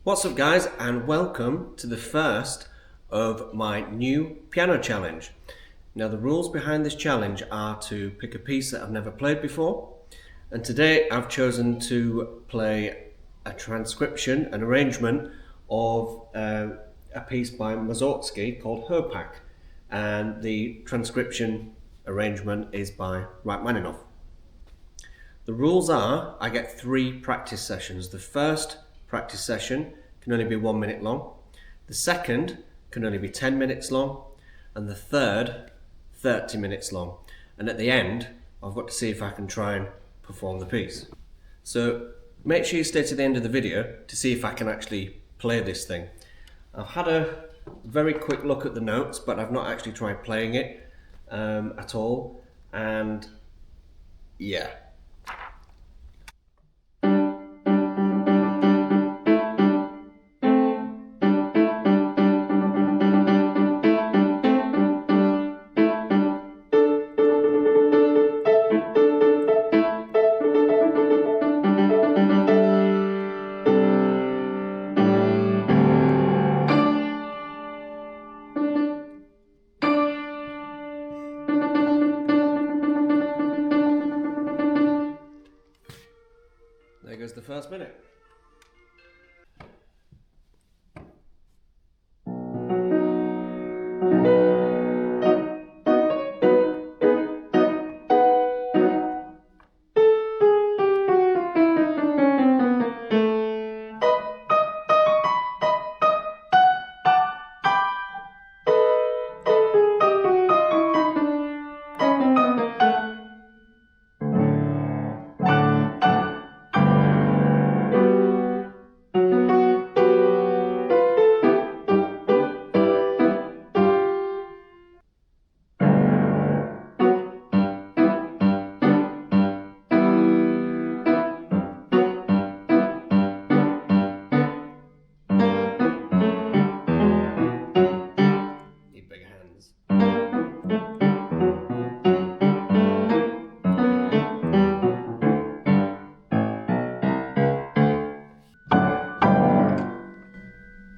What's up guys, and welcome to the first of my new piano challenge. Now the rules behind this challenge are to pick a piece that I've never played before, and today I've chosen to play a transcription, an arrangement of a piece by Mussorgsky called Hopak, and the transcription arrangement is by Rachmaninoff. The rules are, I get 3 practice sessions. The first practice session can only be 1 minute long, the second can only be 10 minutes long, and the third 30 minutes long. And at the end, I've got to see if I can try and perform the piece. So make sure you stay to the end of the video to see if I can actually play this thing. I've had a very quick look at the notes, but I've not actually tried playing it at all, and yeah. There goes the first minute.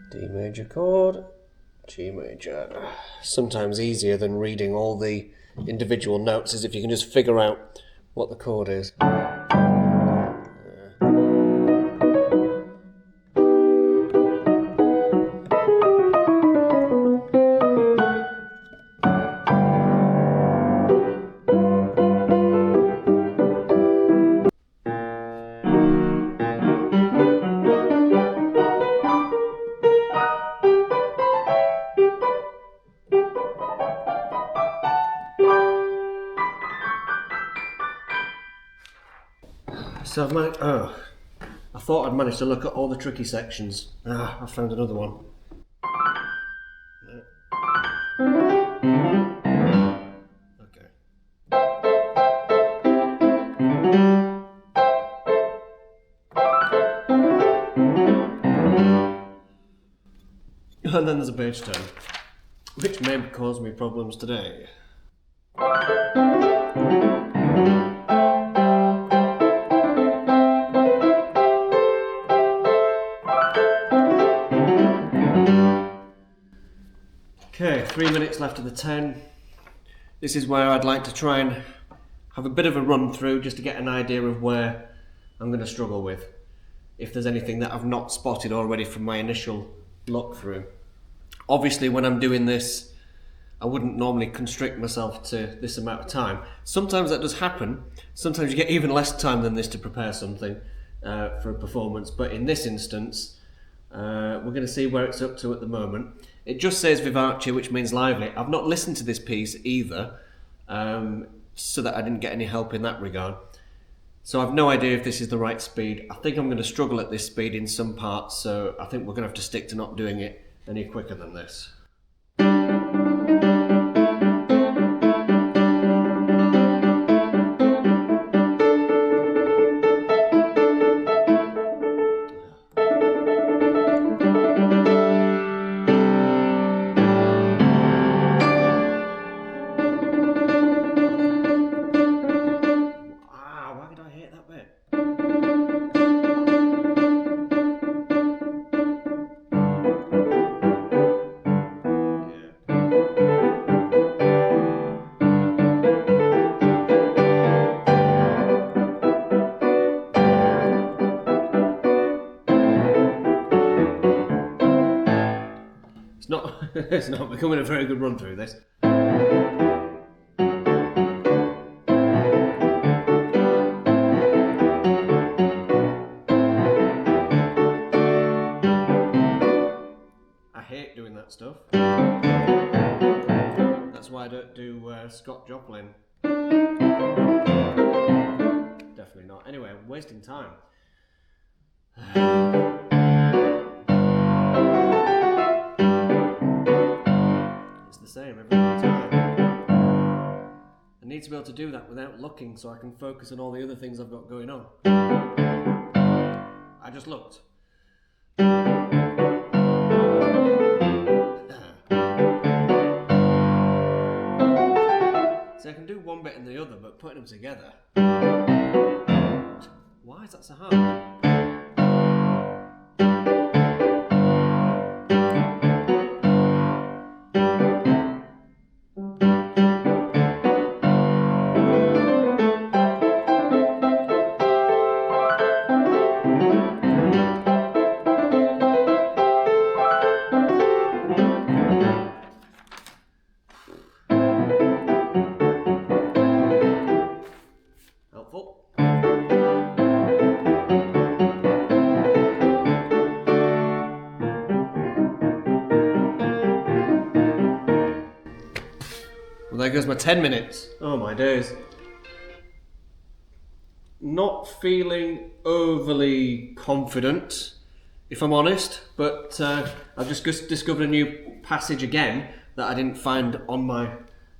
D major chord, G major. Sometimes easier than reading all the individual notes is if you can just figure out what the chord is. So I thought I'd managed to look at all the tricky sections. I found another one. Okay. And then there's a page turn, which may cause me problems today. Okay, 3 minutes left of the 10. This is where I'd like to try and have a bit of a run through just to get an idea of where I'm going to struggle with. If there's anything that I've not spotted already from my initial look through. Obviously when I'm doing this, I wouldn't normally constrict myself to this amount of time. Sometimes that does happen. Sometimes you get even less time than this to prepare something for a performance. But in this instance, we're going to see where it's up to at the moment. It just says vivace, which means lively. I've not listened to this piece either, so that I didn't get any help in that regard. So I've no idea if this is the right speed. I think I'm going to struggle at this speed in some parts, so I think we're going to have to stick to not doing it any quicker than this. It's not becoming a very good run through this. I hate doing that stuff. That's why I don't do Scott Joplin. Definitely not. Anyway, I'm wasting time. It's the same every time. I need to be able to do that without looking so I can focus on all the other things I've got going on. I just looked. So I can do one bit and the other, but putting them together. Why is that so hard? Helpful. Well, there goes my 10 minutes. Oh my days. Not feeling overly confident, if I'm honest, but I've just discovered a new passage again that I didn't find on my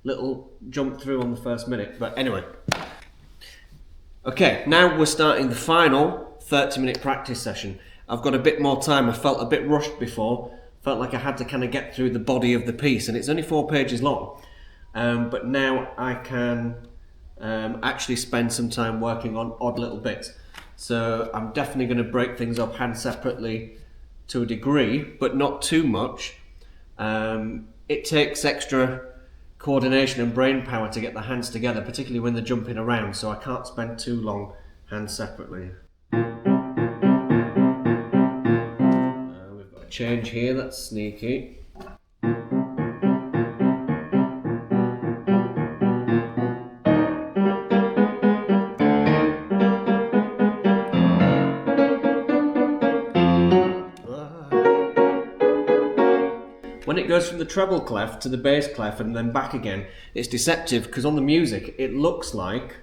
little jump through on the first minute. But anyway. Okay, now we're starting the final 30-minute practice session. I've got a bit more time. I felt a bit rushed before. Felt like I had to kind of get through the body of the piece, and it's only 4 pages long. But now I can actually spend some time working on odd little bits. So I'm definitely going to break things up hand separately to a degree, but not too much. It takes extra coordination and brain power to get the hands together, particularly when they're jumping around, so I can't spend too long hands separately. We've got a change here, that's sneaky. When it goes from the treble clef to the bass clef and then back again, it's deceptive because on the music it looks like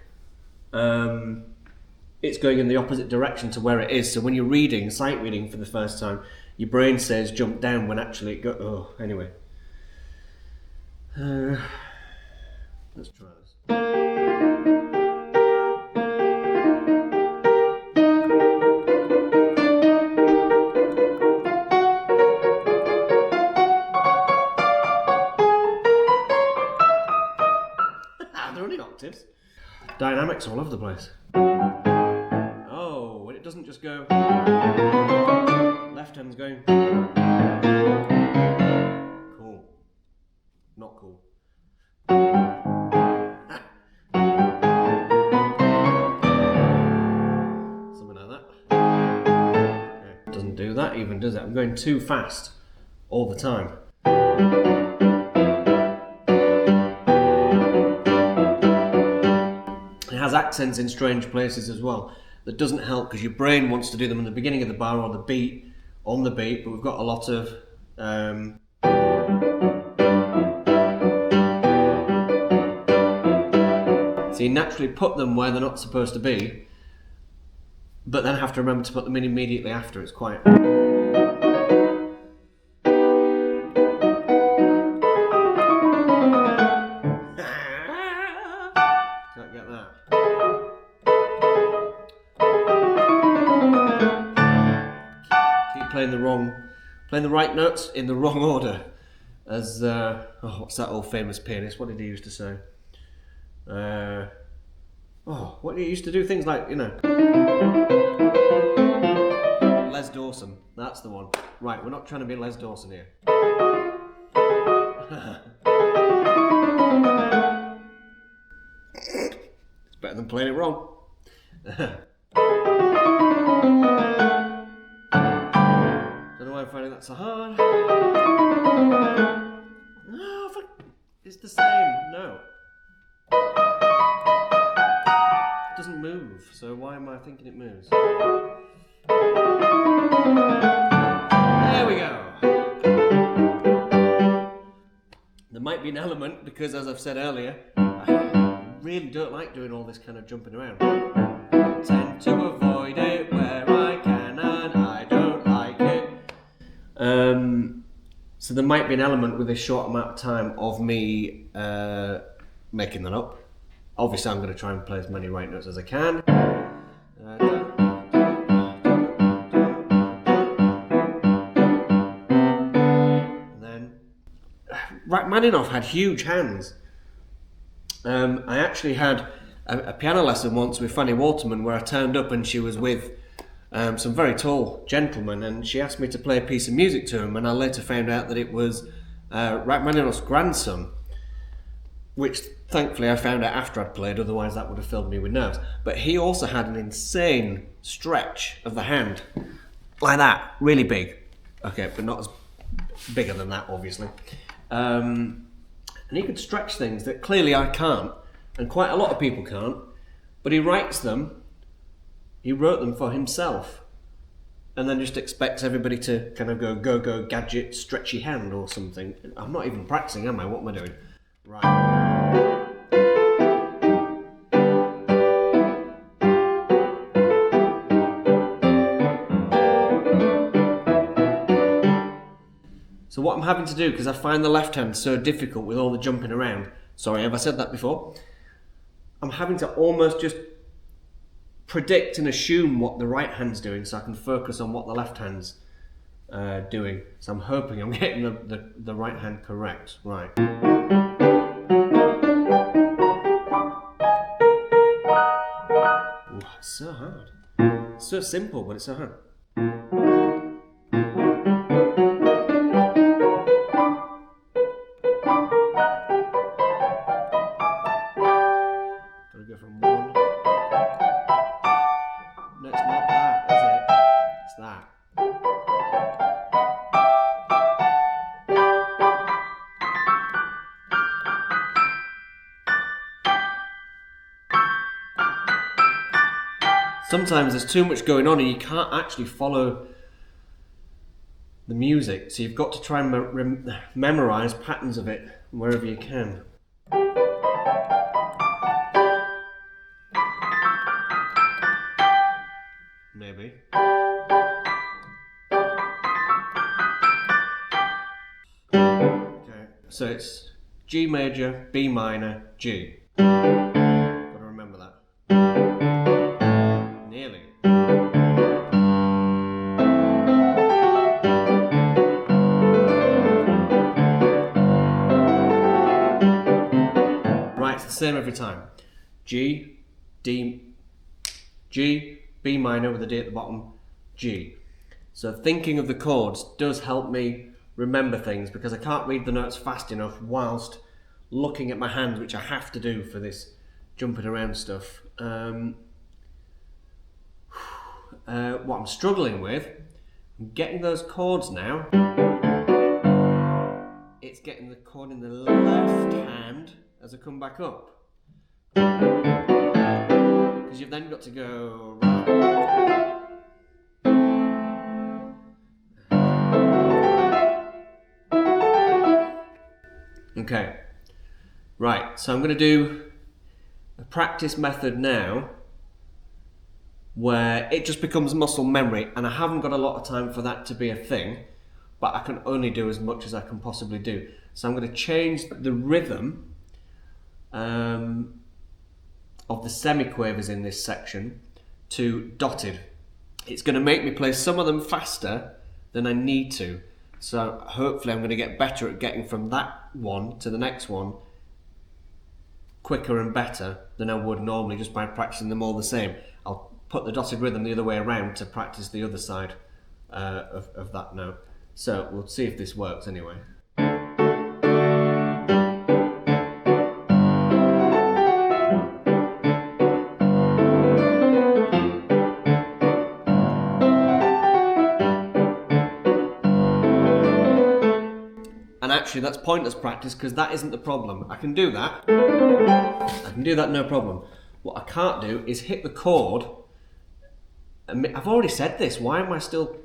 it's going in the opposite direction to where it is. So when you're reading, sight reading for the first time, your brain says jump down when actually it goes. Oh, anyway. Let's try this. Octaves. Dynamics all over the place. Oh, and it doesn't just go. Left hand's going. Cool. Not cool. Something like that. Okay. Doesn't do that even, does it? I'm going too fast all the time. It has accents in strange places as well. That doesn't help because your brain wants to do them in the beginning of the bar or the beat, on the beat, but we've got a lot of so you naturally put them where they're not supposed to be, but then have to remember to put them in immediately after. It's quite... Can't get that. Keep playing the right notes in the wrong order. As what's that old famous pianist? What did he used to say? What he used to do things like, you know. Les Dawson, that's the one. Right, we're not trying to be Les Dawson here. It's better than playing it wrong. Don't know why I'm finding that so hard. No, it's the same. No. It doesn't move, so why am I thinking it moves? There we go. There might be an element, because as I've said earlier, I really don't like doing all this kind of jumping around. I tend to avoid it where I can, and I don't like it. So there might be an element with this short amount of time of me making that up. Obviously I'm going to try and play as many right notes as I can. And then Rachmaninoff had huge hands. I actually had a piano lesson once with Fanny Waterman where I turned up and she was with some very tall gentlemen, and she asked me to play a piece of music to him, and I later found out that it was Rachmaninoff's grandson, which thankfully I found out after I'd played, otherwise that would have filled me with nerves. But he also had an insane stretch of the hand, like that, really big. Okay, but not as bigger than that, obviously. And he could stretch things that clearly I can't, and quite a lot of people can't, but he wrote them for himself, and then just expects everybody to kind of go, gadget, stretchy hand or something. I'm not even practicing, am I? What am I doing? Right. So what I'm having to do, because I find the left hand so difficult with all the jumping around, sorry, have I said that before? I'm having to almost just predict and assume what the right hand's doing so I can focus on what the left hand's doing. So I'm hoping I'm getting the right hand correct. Right. Ooh, it's so hard. It's so simple, but it's so hard. Gotta go from one. No, it's not that, is it? It's that. Sometimes there's too much going on and you can't actually follow the music, so you've got to try and memorise patterns of it wherever you can. Maybe. Okay, so it's G major, B minor, G. Gotta remember that. Nearly. Right, it's the same every time. G, D, G, B minor with a D at the bottom, G. So thinking of the chords does help me remember things, because I can't read the notes fast enough whilst looking at my hands, which I have to do for this jumping around stuff. What I'm struggling with, I'm getting those chords now. It's getting the chord in the left hand as I come back up. Because you've then got to go right. Okay, right, so I'm going to do a practice method now where it just becomes muscle memory, and I haven't got a lot of time for that to be a thing, but I can only do as much as I can possibly do. So I'm going to change the rhythm of the semiquavers in this section to dotted. It's going to make me play some of them faster than I need to. So hopefully I'm going to get better at getting from that one to the next one quicker and better than I would normally just by practicing them all the same. I'll put the dotted rhythm the other way around to practice the other side of that note. So we'll see if this works anyway. actually that's pointless practice because that isn't the problem. I can do that. I can do that, no problem. What I can't do is hit the chord. I've already said this, why am I still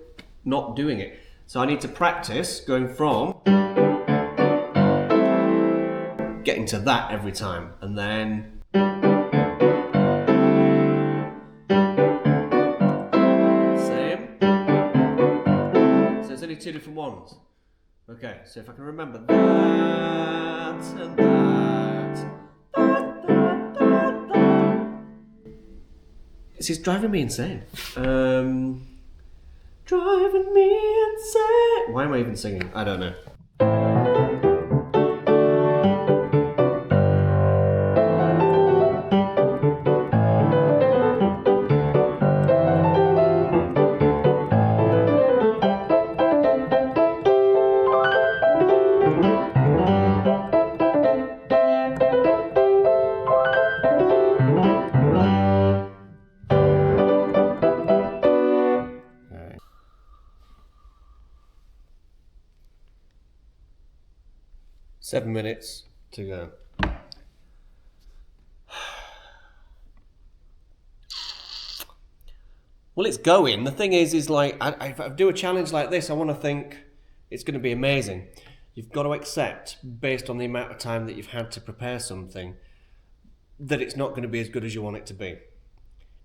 not doing it? So I need to practice going from getting to that every time, and then same. So there's only two different ones. Okay, so if I can remember that and that. This is driving me insane. Driving me insane. Why am I even singing? I don't know. Seven minutes to go. Well, it's going. The thing is like, if I do a challenge like this, I want to think it's going to be amazing. You've got to accept, based on the amount of time that you've had to prepare something, that it's not going to be as good as you want it to be.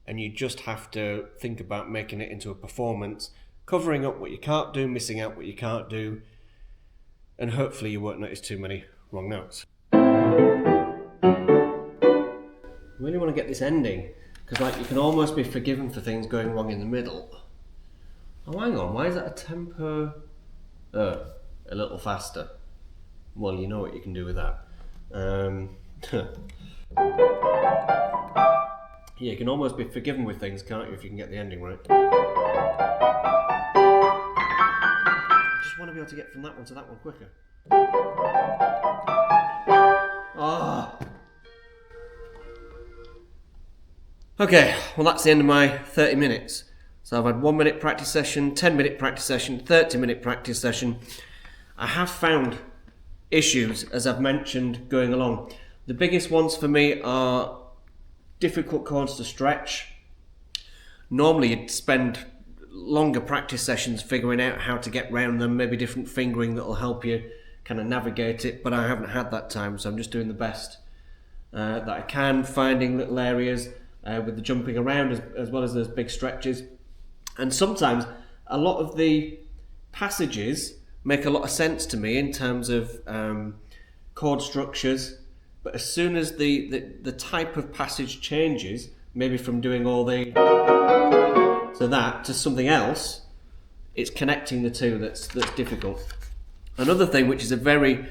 And you just have to think about making it into a performance, covering up what you can't do, missing out what you can't do, and hopefully you won't notice too many wrong notes. I really want to get this ending, because like you can almost be forgiven for things going wrong in the middle. Oh, hang on, why is that a tempo? A little faster. Well, you know what you can do with that. Yeah, you can almost be forgiven with things, can't you, if you can get the ending right. I just want to be able to get from that one to that one quicker. Ah. Okay, well that's the end of my 30 minutes. So I've had 1 minute practice session, 10-minute practice session, 30-minute practice session. I have found issues, as I've mentioned, going along. The biggest ones for me are difficult chords to stretch. Normally you'd spend longer practice sessions figuring out how to get round them, maybe different fingering that will help you kind of navigate it, but I haven't had that time, so I'm just doing the best that I can, finding little areas with the jumping around as well as those big stretches. And sometimes a lot of the passages make a lot of sense to me in terms of chord structures, but as soon as the type of passage changes, maybe from doing all the so that to something else, it's connecting the two that's difficult. Another thing, which is a very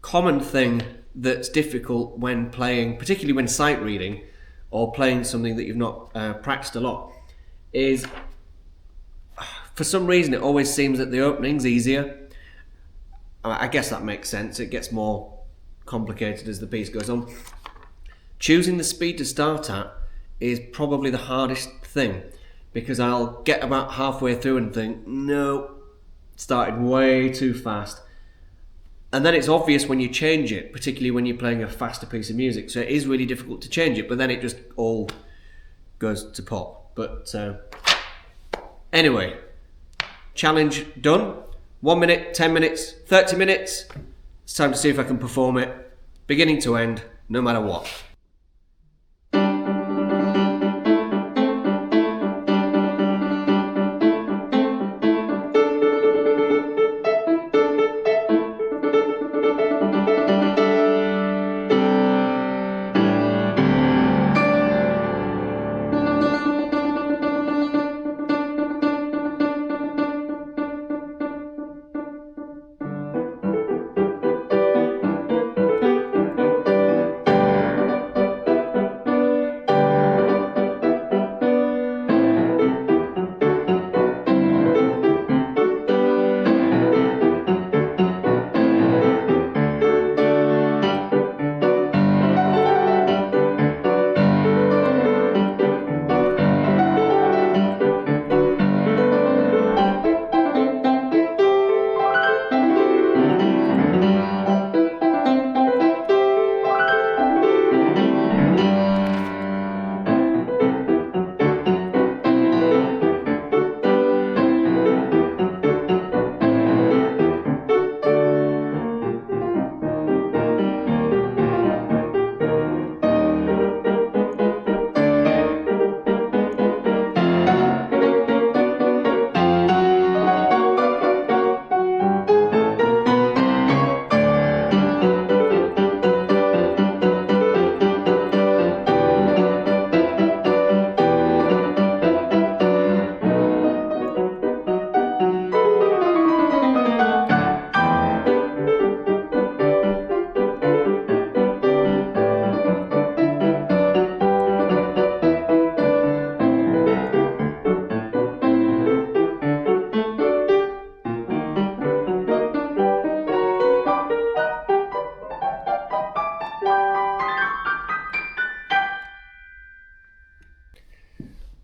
common thing that's difficult when playing, particularly when sight reading or playing something that you've not practiced a lot, is for some reason it always seems that the opening's easier. I guess that makes sense. It gets more complicated as the piece goes on. Choosing the speed to start at is probably the hardest thing, because I'll get about halfway through and think, no, started way too fast. And then it's obvious when you change it, particularly when you're playing a faster piece of music. So it is really difficult to change it, but then it just all goes to pop. But anyway, challenge done. 1 minute, 10 minutes, 30 minutes. It's time to see if I can perform it, beginning to end, no matter what.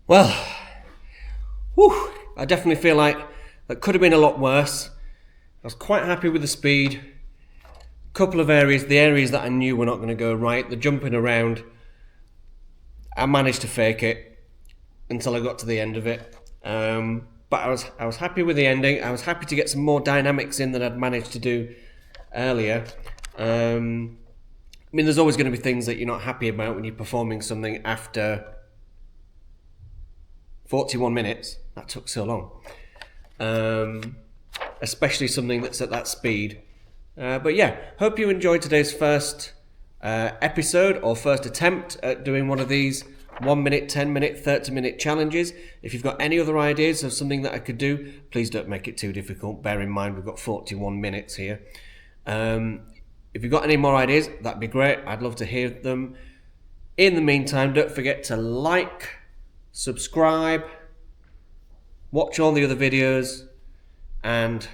Well, whew, I definitely feel like that could have been a lot worse. I was quite happy with the speed. A couple of areas, the areas that I knew were not going to go right, the jumping around, I managed to fake it until I got to the end of it. But I was happy with the ending. I was happy to get some more dynamics in than I'd managed to do earlier. I mean, there's always going to be things that you're not happy about when you're performing something after 41 minutes. That took so long. Especially something that's at that speed. But yeah, hope you enjoyed today's first episode or first attempt at doing one of these 1 minute, 10 minute, 30-minute challenges. If you've got any other ideas of something that I could do, please don't make it too difficult. Bear in mind we've got 41 minutes here. If you've got any more ideas, that'd be great. I'd love to hear them. In the meantime, don't forget to like, subscribe, watch all the other videos, and